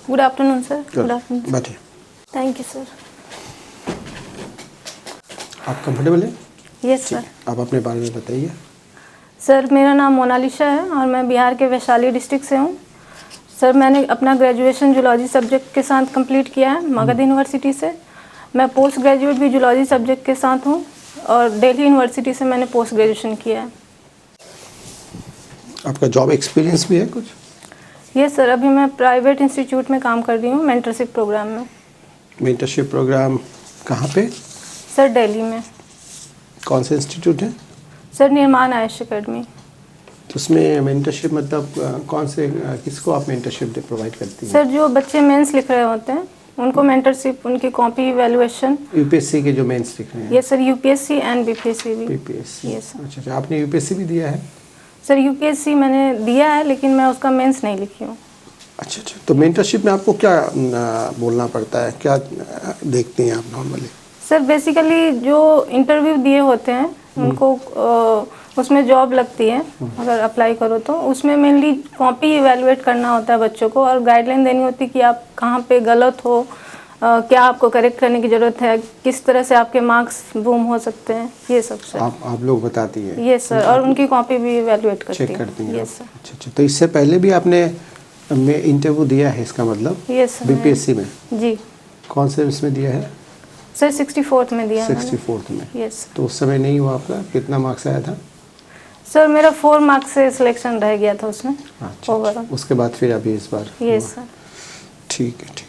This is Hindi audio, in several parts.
Good afternoon sir. Good afternoon. बैठिए। Thank you sir. आप कंफर्टेबल हैं? Yes sir. आप अपने बारे में बताइए। सर मेरा नाम मोनालिसा है और मैं बिहार के वैशाली डिस्ट्रिक्ट से हूँ। सर मैंने अपना ग्रेजुएशन जूलॉजी सब्जेक्ट के साथ कंप्लीट किया है मगध यूनिवर्सिटी से। मैं पोस्ट ग्रेजुएट भी जूलॉजी सब्जेक्ट के साथ हूँ और दिल्ली यूनिवर्सिटी से मैंने पोस्ट ग्रेजुएशन किया है। आपका जॉब एक्सपीरियंस भी है कुछ? यस सर, अभी मैं प्राइवेट इंस्टीट्यूट में काम कर रही हूँ मेंटरशिप प्रोग्राम में। मेंटरशिप प्रोग्राम कहाँ पे? सर दिल्ली में। कौन सा इंस्टीट्यूट है? सर निर्माण आयुष अकेडमी। तो उसमें मेंटरशिप मतलब कौन से किसको आप मेंटरशिप प्रोवाइड करती हैं? सर जो बच्चे मेंस लिख रहे होते हैं उनको मेंटरशिप, उनकी कॉपी इवैल्यूएशन। यूपीएससी के जो मेंस लिख रहे हैं? Yes sir, UPSC and BPSC भी। बीपीएससी। Yes sir. अच्छा, आपने यूपीएससी भी दिया है? सर यूपीएससी मैंने दिया है लेकिन मैं उसका मेंस नहीं लिखी हूँ। अच्छा, तो मेंटरशिप में आपको क्या बोलना पड़ता है, क्या देखते हैं आप नॉर्मली? सर बेसिकली जो इंटरव्यू दिए होते हैं उनको उसमें जॉब लगती है अगर अप्लाई करो तो उसमें मेनली कॉपी इवैल्यूएट करना होता है बच्चों को और गाइडलाइन देनी होती है कि आप कहाँ पे गलत हो, क्या आपको करेक्ट करने की ज़रूरत है, किस तरह से आपके मार्क्स बूम हो सकते हैं, ये सब सर आप लोग बताती है? यस सर, और उनकी कॉपी भी इवैल्यूएट करती है। चेक करती हैं? Yes sir. अच्छा, तो इससे पहले भी आपने इंटरव्यू दिया है इसका मतलब? Yes sir. बीपीएससी में? जी। कौन से इसमें दिया है? सर 64th में दिया है। 64th में? यस। तो उस समय नहीं हुआ आपका? कितना मार्क्स आया था? सर मेरा 4 मार्क्स से सिलेक्शन रह गया था उसमें। अच्छा, ओवरऑल। उसके बाद फिर अभी इस बार? Yes sir. ठीक है।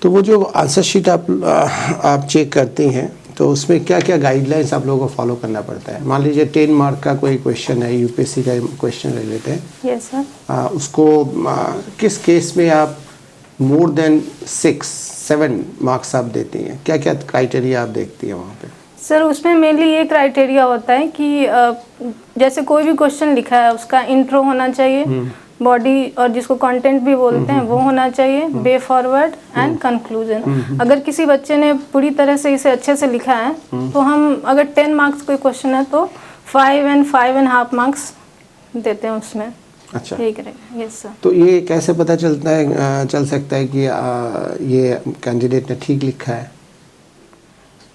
तो वो जो आंसर शीट आप चेक करती हैं तो उसमें क्या क्या गाइडलाइंस आप लोगों को फॉलो करना पड़ता है? मान लीजिए 10 मार्क का कोई क्वेश्चन है, यूपीएससी का क्वेश्चन ले लेते हैं। Yes sir. उसको किस केस में आप मोर देन 6-7 मार्क्स आप देती हैं? क्या क्या क्राइटेरिया आप देखती हैं वहाँ पे? सर उसमें मेनली ये क्राइटेरिया होता है कि जैसे कोई भी क्वेश्चन लिखा है उसका इंट्रो होना चाहिए, बॉडी और जिसको कंटेंट भी बोलते हैं वो होना चाहिए, वे फॉरवर्ड एंड कंक्लूजन। अगर किसी बच्चे ने पूरी तरह से इसे अच्छे से लिखा है तो हम अगर 10 मार्क्स कोई क्वेश्चन है तो 5 and 5.5 मार्क्स देते हैं उसमें। अच्छा, ठीक है। Yes sir. तो ये कैसे पता चल सकता है कि ये कैंडिडेट ने ठीक लिखा है?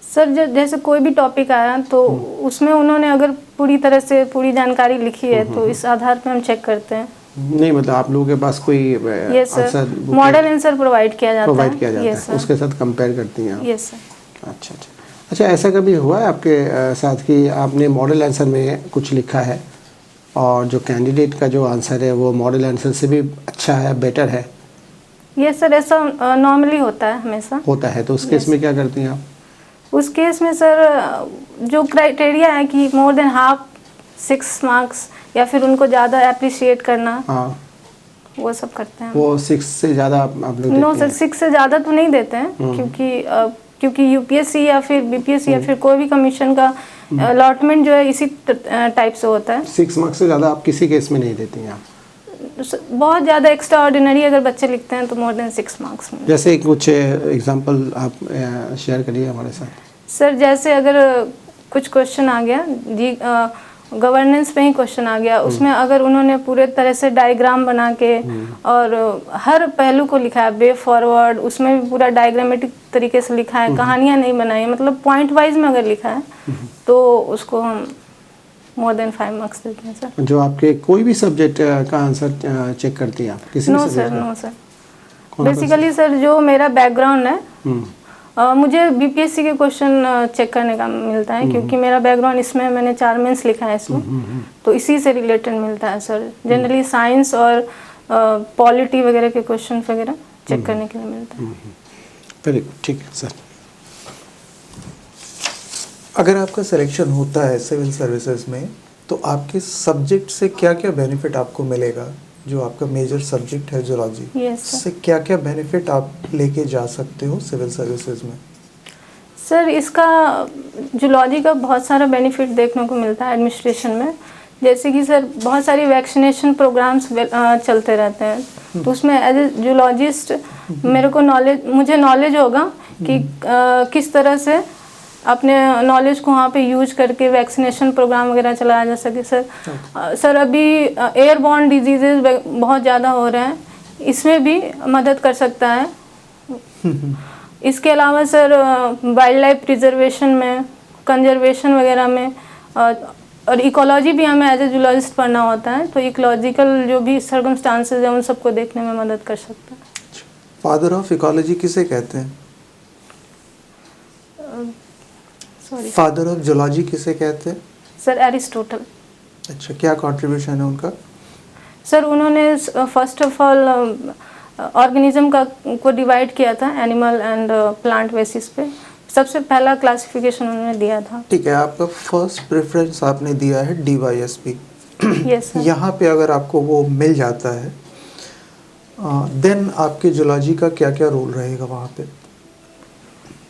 सर जैसे कोई भी टॉपिक आया तो उसमें उन्होंने अगर पूरी तरह से पूरी जानकारी लिखी है तो इस आधार पर हम चेक करते हैं। नहीं मतलब आप लोगों के पास कोई yes sir, model answer provide किया जाता है। है उसके साथ कंपेयर करती हैं आप? Yes sir. अच्छा, ऐसा कभी हुआ है आपके साथ कि आपने मॉडल आंसर में कुछ लिखा है और जो कैंडिडेट का जो आंसर है वो मॉडल आंसर से भी अच्छा है, बेटर है? यस सर, ऐसा नॉर्मली होता है, हमेशा होता है। तो उस केस में क्या करती हैं आप? उस केस में सर जो क्राइटेरिया है कि मोर देन हाफ 6 मार्क्स या फिर उनको ज़्यादा अप्रिशिएट करना, हाँ, वो सब करते हैं। वो 6 से ज़्यादा आप लोग? नो सर, 6 से ज़्यादा तो नहीं देते हैं क्योंकि यूपीएससी या फिर बीपीएससी या फिर कोई भी कमीशन का अलॉटमेंट जो है इसी टाइप से होता है। 6 मार्क्स से ज़्यादा आप किसी केस में नहीं देती हैं आप? बहुत ज़्यादा एक्स्ट्रा ऑर्डिनरी अगर बच्चे लिखते हैं तो मोर देन 6 मार्क्स में। जैसे कुछ एग्जांपल आप शेयर करिए हमारे साथ। सर जैसे अगर कुछ क्वेश्चन आ गया जी, गवर्नेंस पे ही क्वेश्चन आ गया, उसमें अगर उन्होंने पूरे तरह से डायग्राम बना के और हर पहलू को लिखा है, वे फॉरवर्ड, उसमें भी पूरा डायग्रामेटिक तरीके से लिखा है, कहानियाँ नहीं बनाई है, मतलब पॉइंट वाइज में अगर लिखा है तो उसको हम मोर देन 5 मार्क्स देते हैं सर। जो आपके कोई भी सब्जेक्ट का आंसर चेक करती हैं आप? किसी नो सर, बेसिकली सर जो मेरा बैकग्राउंड है मुझे बीपीएससी के क्वेश्चन चेक करने का मिलता है क्योंकि मेरा बैकग्राउंड इसमें मैंने 4 मेंस लिखा है इसमें, तो इसी से रिलेटेड मिलता है सर। जनरली साइंस और पॉलिटी वगैरह के क्वेश्चन वगैरह चेक करने के लिए मिलता है। वेरी गुड, ठीक है सर। अगर आपका सिलेक्शन होता है सिविल सर्विसेज में तो आपके सब्जेक्ट से क्या क्या बेनिफिट आपको मिलेगा? जो आपका मेजर सब्जेक्ट है जूलॉजी, इससे क्या क्या बेनिफिट आप लेके जा सकते हो सिविल सर्विसेज में? सर इसका जूलॉजी का बहुत सारा बेनिफिट देखने को मिलता है एडमिनिस्ट्रेशन में। जैसे कि सर बहुत सारी वैक्सीनेशन प्रोग्राम्स चलते रहते हैं तो उसमें एज ए जूलॉजिस्ट मुझे नॉलेज होगा कि किस तरह से अपने नॉलेज को वहाँ पे यूज करके वैक्सीनेशन प्रोग्राम वगैरह चलाया जा सके सर। सर अभी एयरबॉर्न डिजीजेज बहुत ज़्यादा हो रहे हैं, इसमें भी मदद कर सकता है। इसके अलावा सर वाइल्ड लाइफ प्रिजर्वेशन में, कंजर्वेशन वगैरह में और इकोलॉजी भी हमें एज ए जूलॉजिस्ट पढ़ना होता है, तो इकोलॉजिकल जो भी सर्कमस्टांसेस हैं उन सबको देखने में मदद कर सकता है। फादर ऑफ इकोलॉजी किसे कहते हैं? सॉरी फादर ऑफ जूलॉजी किसे कहते हैं? Sir, Aristotle. अच्छा, क्या कंट्रीब्यूशन है उनका? सर उन्होंने फर्स्ट ऑफ ऑल ऑर्गेनिज्म को डिवाइड किया था एनिमल एंड प्लांट बेसिस पे। सबसे पहला क्लासिफिकेशन उन्होंने दिया था। ठीक है, आपका फर्स्ट प्रेफरेंस आपने दिया है DYSP। Yes sir. यहाँ पे अगर आपको वो मिल जाता है देन आपके जूलॉजी का क्या क्या रोल रहेगा वहाँ पे?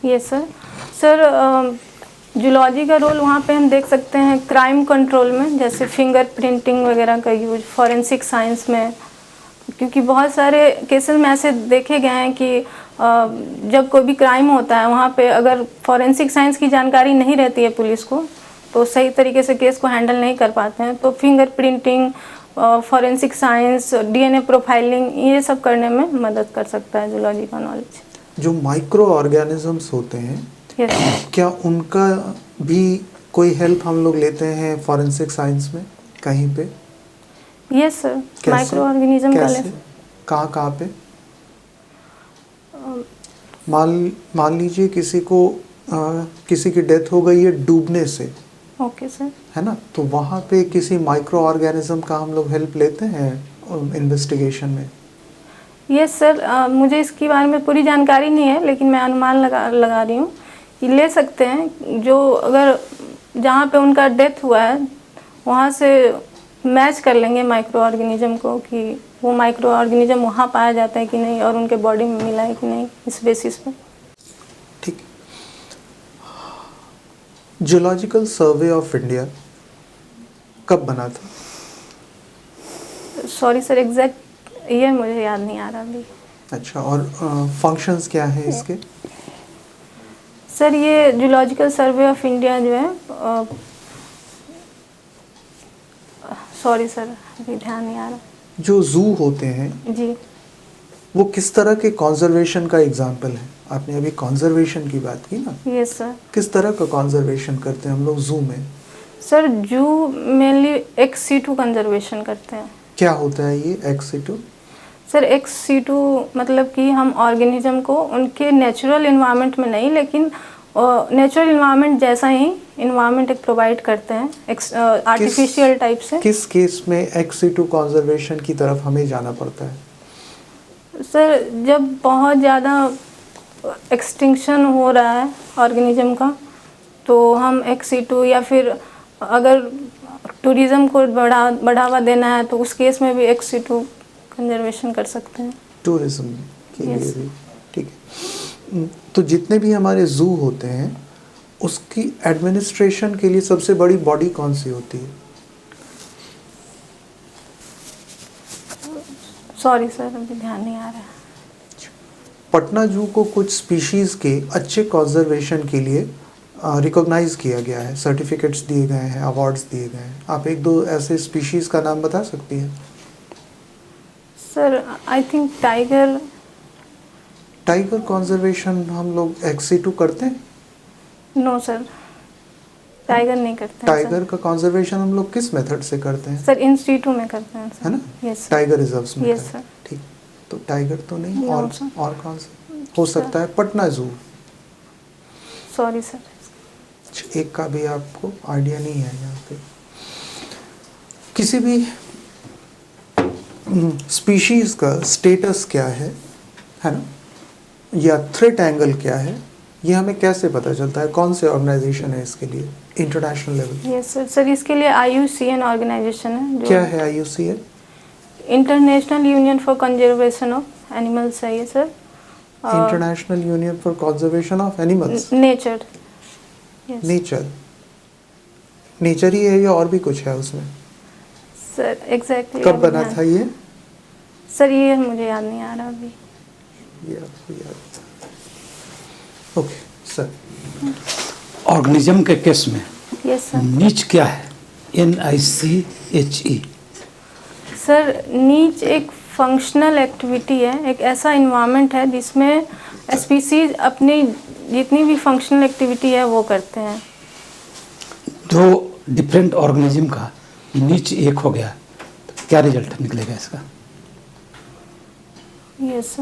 Yes sir. सर जूलॉजी का रोल वहाँ पे हम देख सकते हैं क्राइम कंट्रोल में, जैसे फिंगर प्रिंटिंग वगैरह का यूज, फॉरेंसिक साइंस में, क्योंकि बहुत सारे केसेस में ऐसे देखे गए हैं कि जब कोई भी क्राइम होता है वहाँ पे अगर फॉरेंसिक साइंस की जानकारी नहीं रहती है पुलिस को, तो सही तरीके से केस को हैंडल नहीं कर पाते हैं। तो finger printing, forensic science, DNA profiling, ये सब करने में मदद कर सकता है जूलॉजी का नॉलेज। जो माइक्रो ऑर्गेनिजम्स होते हैं, यस, क्या उनका भी कोई हेल्प हम लोग लेते हैं फॉरेंसिक साइंस में कहीं पे? Yes sir. कैसे? माइक्रो ऑर्गेनिज्म का कैसे? कहाँ पे? मान लीजिए किसी की डेथ हो गई है डूबने से, ओके सर, है ना, तो वहाँ पे किसी माइक्रो ऑर्गेनिज्म का हम लोग हेल्प लेते हैं इन्वेस्टिगेशन में? Yes sir. मुझे इसके बारे में पूरी जानकारी नहीं है, लेकिन मैं अनुमान लगा रही हूँ कि ले सकते हैं। जो अगर जहाँ पे उनका डेथ हुआ है वहाँ से मैच कर लेंगे माइक्रो ऑर्गेनिज्म को कि वो माइक्रो ऑर्गेनिज्म वहाँ पाया जाता है कि नहीं और उनके बॉडी में मिला है कि नहीं, इस बेसिस पे। ठीक। जूलॉजिकल सर्वे ऑफ इंडिया कब बना था? सॉरी सर, एग्जैक्ट ईयर मुझे याद नहीं आ रहा अभी। अच्छा, और फंक्शंस क्या है इसके? सर ये जूलॉजिकल सर्वे ऑफ इंडिया जो है, सॉरी सर अभी ध्यान नहीं आ रहा। जो जू होते हैं जी, वो किस तरह के कंजर्वेशन का एग्जाम्पल है? आपने अभी कंजर्वेशन की बात की ना, यस सर। किस तरह का कंजर्वेशन करते हैं हम लोग जू में? सर जू मेनली ex-situ कंजर्वेशन करते हैं। क्या होता है ये ex-situ? सर ex-situ मतलब कि हम ऑर्गेनिज्म को उनके नेचुरल इन्वायरमेंट में नहीं, लेकिन नेचुरल इन्वायरमेंट जैसा ही इन्वायरमेंट एक प्रोवाइड करते हैं आर्टिफिशियल टाइप से। किस केस में ex-situ कंजर्वेशन की तरफ हमें जाना पड़ता है? सर जब बहुत ज़्यादा एक्सटिंक्शन हो रहा है ऑर्गेनिज्म का, तो हम ex-situ, या फिर अगर टूरिज़्म को बढ़ावा देना है तो उस केस में भी ex-situ कंजर्वेशन कर सकते हैं। टूरिज्म के लिए भी, ठीक है। तो जितने भी हमारे जू होते हैं उसकी एडमिनिस्ट्रेशन के लिए सबसे बड़ी बॉडी कौन सी होती है? सॉरी सर अभी ध्यान नहीं आ रहा है। पटना जू को कुछ स्पीशीज़ के अच्छे कंजर्वेशन के लिए रिकॉग्नाइज किया गया है, सर्टिफिकेट्स दिए गए हैं, अवार्ड्स दिए गए हैं। आप एक दो ऐसे स्पीशीज़ का नाम बता सकती हैं? Sir I think tiger conservation हम लोग ex-situ करते हैं? नो सर, टाइगर नहीं करते हैं। टाइगर का कंजर्वेशन हम लोग किस मेथड से करते हैं? सर इन-situ में करते हैं है ना? यस टाइगर रिजर्व्स में यस करते सर। हैं। ठीक, तो टाइगर तो नहीं, No, और sir. और कौन सा हो सकता है? पटना जू, सॉरी सर। एक का भी आपको आइडिया नहीं है यहाँ पे? किसी भी स्पीशीज का स्टेटस क्या है ना, या थ्रेट एंगल क्या है, ये हमें कैसे पता चलता है? कौन से ऑर्गेनाइजेशन है इसके लिए international level? Yes sir. Sir इसके लिए IUCN ऑर्गेनाइजेशन है। क्या है IUCN? International union for conservation of animals है ये सर। International union for conservation of animals, nature. Nature ही है या और भी कुछ है उसमें? सर एग्जैक्टली कब बना था ये? सर ये मुझे याद नहीं आ रहा अभी। ये आपको याद? Okay sir. ऑर्गेनिज्म के केस में यस सर। नीच क्या है? NICHE। सर नीच एक फंक्शनल एक्टिविटी है, एक ऐसा इन्वायरमेंट है जिसमें स्पीसीज अपनी जितनी भी फंक्शनल एक्टिविटी है वो करते हैं। जो डिफरेंट ऑर्गेनिज्म का नीच एक हो गया तो क्या रिजल्ट निकलेगा इसका? यस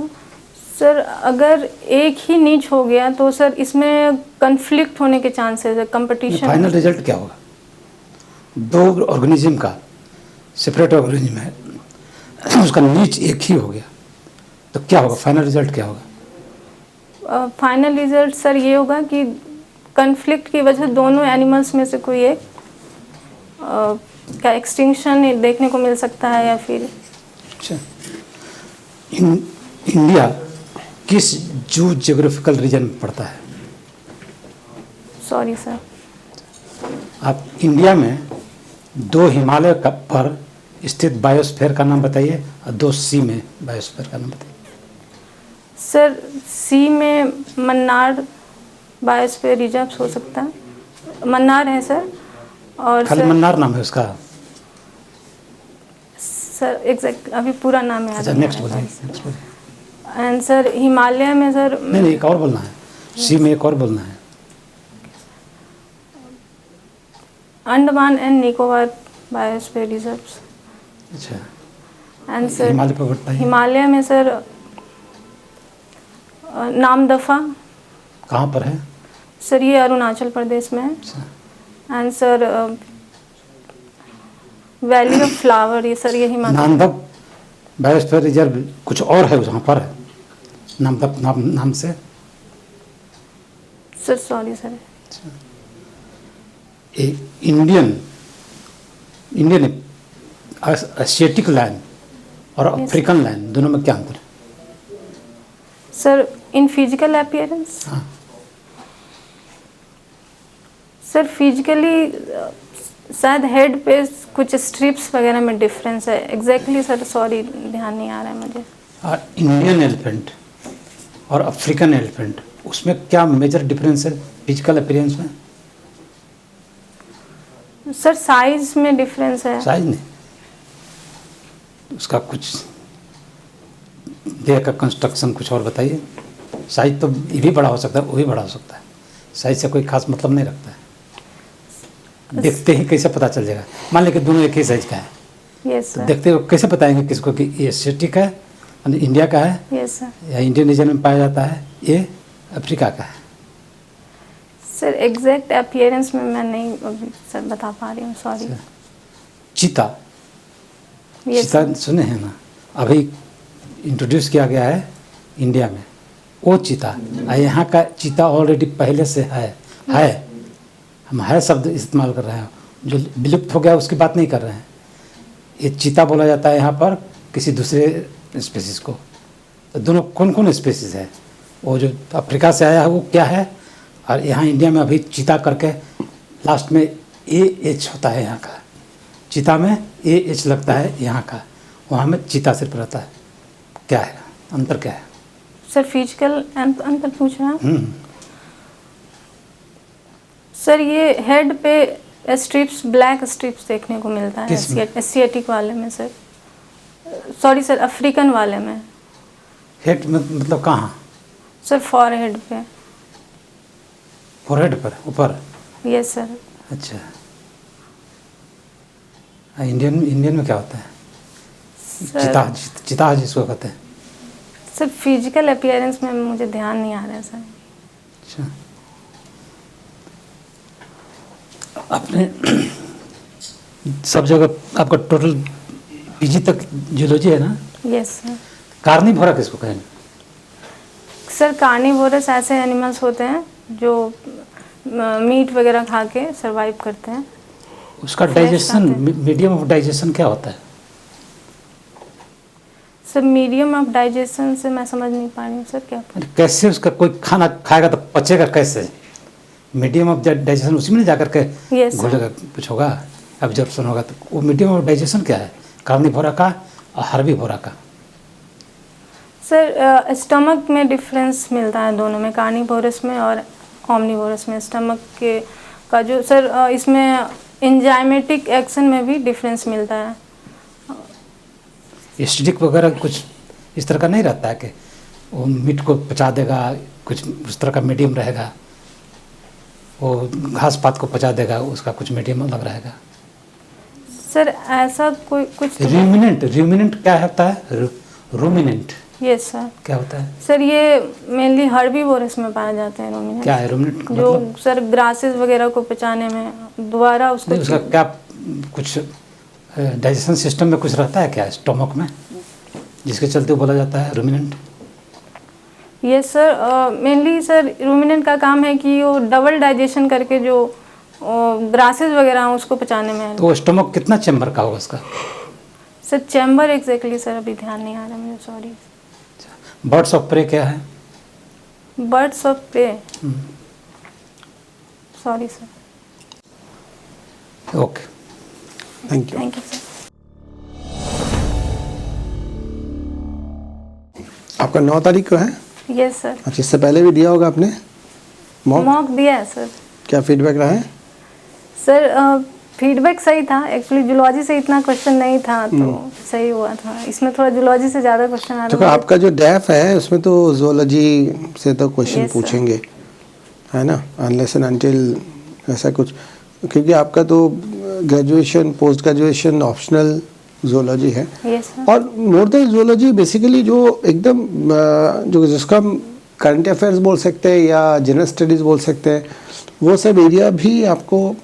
सर, अगर एक ही नीच हो गया तो सर इसमें कन्फ्लिक्ट होने के चांसेस है, कंपटीशन। फाइनल रिजल्ट क्या होगा? दो ऑर्गेनिज्म का सेपरेट ऑर्गेनिज्म है, उसका नीच एक ही हो गया तो क्या होगा? फाइनल रिजल्ट क्या होगा? फाइनल रिजल्ट सर ये होगा कि कन्फ्लिक्ट की वजह से दोनों एनिमल्स में से कोई एक का एक्सटिंक्शन देखने को मिल सकता है या फिर। अच्छा, इंडिया किस जू जियोग्राफिकल रीजन में पड़ता है? Sorry sir. आप इंडिया में दो हिमालय पर स्थित बायोस्फीयर का नाम बताइए और दो सी में बायोस्फीयर का नाम बताइए। सर सी में मन्नार बायोस्फीयर रिजर्व हो सकता है, मन्नार है सर। और खाली सर, मन्नार नाम है उसका? सर एग्जैक्ट अभी पूरा नाम याद अच्छा, नहीं आ नेक्स्ट रहा है। बोलिए, नेक्स्ट बोलिए। एंड सर हिमालय में सर नहीं, एक और बोलना है, सी में एक और बोलना है। Andaman and Nicobar biosphere reserves. अच्छा, एंड सर हिमालय पर बताइए। हिमालय में सर नामदफा। कहाँ पर है? सर ये अरुणाचल प्रदेश में है। अच्छा, and sir valley of flower, ये सर ये हिमाचल। नामदफ बायोस्फीयर रिजर्व कुछ और है वहाँ पर, नामदफ नाम से? Sir sorry sir. Indian Asiatic land और अफ्रीकन लैंड दोनों में क्या अंतर है? Sir in physical appearance. हाँ। सर फिजिकली शायद हेड पे कुछ स्ट्रिप्स वगैरह में डिफरेंस है, एग्जैक्टली सर सॉरी ध्यान नहीं आ रहा है मुझे। इंडियन एलिफेंट और अफ्रीकन एलिफेंट, उसमें क्या मेजर डिफरेंस है फिजिकल अपीयरेंस में? सर साइज में डिफरेंस है। साइज नहीं, उसका कुछ देह का कंस्ट्रक्शन कुछ और बताइए। साइज तो ये भी बड़ा हो सकता है, वो भी बड़ा हो सकता है, साइज से कोई खास मतलब नहीं रखता है। देखते ही कैसे पता चल जाएगा? मान लें कि दोनों एक ही साइज का है, यस तो सर। देखते हुए कैसे बताएंगे किसको कि ये एशियाटिक है, इंडिया का है, यस सर। या इंडियन रीजन में पाया जाता है, ये अफ्रीका का है? सर एग्जैक्ट अपीयरेंस में मैं नहीं अभी सर बता पा रही हूँ, सॉरी। चीता, यस चीता सुने हैं ना, अभी इंट्रोड्यूस किया गया है इंडिया में वो चीता, और यहाँ का चीता ऑलरेडी पहले से है। हम है शब्द इस्तेमाल कर रहे हैं, जो विलुप्त हो गया उसकी बात नहीं कर रहे हैं। ये चीता बोला जाता है यहाँ पर किसी दूसरे स्पेसीज को। तो दोनों कौन कौन स्पेसीज है? वो जो अफ्रीका से आया है वो क्या है, और यहाँ इंडिया में अभी चीता करके लास्ट में AH होता है यहाँ का, चीता में AH लगता है यहाँ का, वहाँ में चीता सिर्फ रहता है। क्या है अंतर, क्या है? सर फिजिकल अंतर पूछ रहे हैं। सर ये हेड पे स्ट्रिप्स, ब्लैक स्ट्रिप्स देखने को मिलता है एशियाटिक वाले में सर। सॉरी सर अफ्रीकन वाले में। हेड मतलब कहाँ? सर फॉरहेड पे। फोरहेड पर ऊपर? Yes sir. अच्छा, इंडियन में क्या होता है? चिता जिसको कहते हैं। सर फिजिकल अपीयरेंस में मुझे ध्यान नहीं आ रहा है सर। अच्छा, आपने सब जगह आपका टोटल PG तक जूलॉजी है ना? Yes sir. कार्निवोरा किसको कहेंगे? सर कार्निवोरस ऐसे एनिमल्स होते हैं जो मीट वगैरह खा के सरवाइव करते हैं। उसका डाइजेशन, मीडियम ऑफ डाइजेशन क्या होता है? सर मीडियम ऑफ डाइजेशन से मैं समझ नहीं पा रही हूँ सर क्या। कैसे उसका कोई खाना खाएगा तो पचेगा कैसे? मीडियम ऑफ डाइजेशन उसी में नहीं जाकर के घुलेगा, कुछ होगा, एब्जॉर्प्शन होगा। तो वो मीडियम ऑफ डाइजेशन क्या है कार्निवोरा का और हर्बीवोरा का? सर स्टमक में डिफरेंस मिलता है दोनों में, कार्निवोरस में और ओमनिवोरस में। स्टमक के का जो सर इसमें एंजाइमेटिक एक्शन में भी डिफरेंस मिलता है। एसिडिक वगैरह कुछ इस तरह का नहीं रहता है कि वो मीट को पचा देगा, कुछ उस तरह का मीडियम रहेगा, वो घास पात को पचा देगा, उसका कुछ मीडियम अलग रहेगा। सर ऐसा कोई कुछ रूमिनेंट क्या होता है? Ruminant yes sir. क्या होता है? सर ये मेनली हर्बीवोरस में पाए जाते हैं रूमिनेंट। क्या है रूमिनेंट? जो सर ग्रासेस वगैरह को पचाने में दोबारा उसको उसका क्या कुछ डाइजेशन सिस्टम में कुछ रहता है क्या स्टोमक में, जिसके चलते बोला जाता है ruminant? Yes sir, mainly sir ruminant का काम है कि वो डबल डाइजेशन करके जो ग्रासेस वगैरह हैं उसको पचाने में। तो स्टोमक कितना चैम्बर का होगा उसका? सर चैम्बर एग्जैक्टली सर अभी ध्यान नहीं आ रहा मुझे, सॉरी। बर्ड्स ऑफ प्रे क्या है? Birds of prey, sorry sir. Okay, thank you. Thank you sir. आपका 9 तारीख को है? Yes sir. अच्छा, इससे पहले भी दिया होगा आपने मॉक? मॉक दिया है सर। क्या फीडबैक रहा है? सर फीडबैक सही था, एक्चुअली जूलॉजी से इतना क्वेश्चन नहीं था तो सही हुआ था। इसमें थोड़ा जूलॉजी से ज़्यादा क्वेश्चन आ तो रहा है। आपका जो डैफ है उसमें तो जोलॉजी से तो क्वेश्चन Yes, sir. पूछेंगे, है ना, अनलेस एंड अनटिल ऐसा कुछ, क्योंकि आपका तो graduation post graduation optional zoology है। Yes sir. और मोर देन जोलॉजी बेसिकली जो एकदम जो जिसको हम करंट अफेयर्स बोल सकते हैं या जनरल स्टडीज़ बोल सकते हैं, वो सब एरिया भी आपको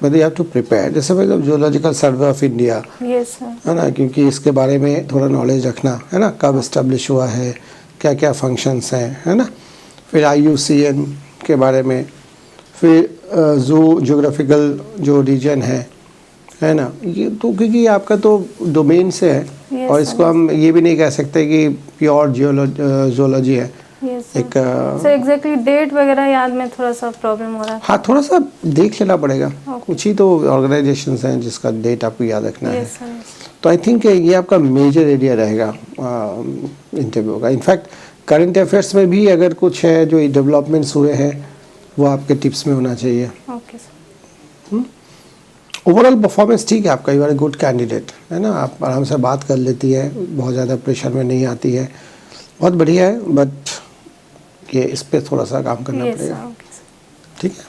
मतलब यू हैव टू प्रिपेयर। जैसे मतलब zoological survey of India, yes sir. है ना, क्योंकि इसके बारे में थोड़ा नॉलेज रखना, है ना, कब इस्टेब्लिश हुआ है, क्या क्या फंक्शंस हैं, है ना, फिर IUCN के बारे में, फिर जोग्राफिकल जो रीजन है ना, ये तो क्योंकि आपका तो डोमेन से है। Yes, और इसको sir. हम ये भी नहीं कह सकते कि प्योर जोलॉजी है। यस एक सर, एग्जैक्टली डेट वगैरह याद में थोड़ा सा प्रॉब्लम हो रहा है। हाँ, थोड़ा सा देख लेना पड़ेगा। Okay. कुछ ही तो ऑर्गेनाइजेशंस हैं जिसका डेट आपको याद रखना है। Yes sir. तो आई थिंक ये आपका मेजर एरिया रहेगा इंटरव्यू का। इनफैक्ट करंट अफेयर्स में भी अगर कुछ है जो डेवलपमेंट्स हुए हैं वो आपके टिप्स में होना चाहिए। Okay sir. ओवरऑल परफॉर्मेंस ठीक है आपका, you are a good candidate, है ना, आप आराम से बात कर लेती है, बहुत ज़्यादा प्रेशर में नहीं आती है, बहुत बढ़िया है। बट ये इस पर थोड़ा सा काम करना यस पड़ेगा, सर। Okay sir. ठीक है।